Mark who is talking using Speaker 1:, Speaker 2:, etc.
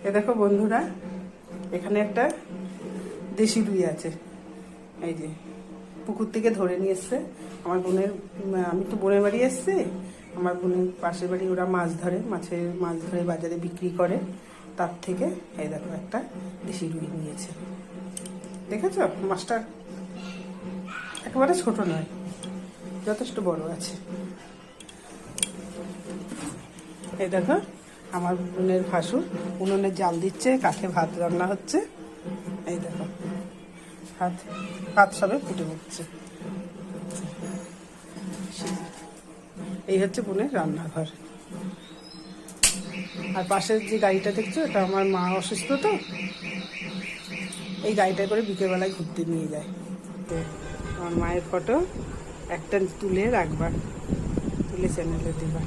Speaker 1: এ দেখো বন্ধুরা, এখানে একটা দেশি রুই আছে। এই যে পুকুর থেকে ধরে নিয়ে এসছে আমার বোনের। আমি তো বোনের বাড়ি এসছি, আমার বোনের পাশের বাড়ি ওরা মাছ ধরে, মাছ ধরে বাজারে বিক্রি করে। তার থেকে এই দেখো একটা দেশি রুই নিয়েছে। দেখেছো মাছটা একেবারে ছোট নয়, যথেষ্ট বড় আছে। এই দেখো আমার বোনের ভাসুর উনুনে জাল দিচ্ছে, কাঠে ভাত রান্না হচ্ছে। এই দেখো ভাত সবে ফুটে উঠছে। এই হচ্ছে বোনের রান্নাঘর। আর পাশের যে গাড়িটা দেখছো, এটা আমার মা অসুস্থ, তো এই গাড়িটা করে বিকেলবেলায় ঘুরতে নিয়ে যায়। তো আমার মায়ের ফটো একটা তুলে রাখবা, তুলে চ্যানেলে দেবা।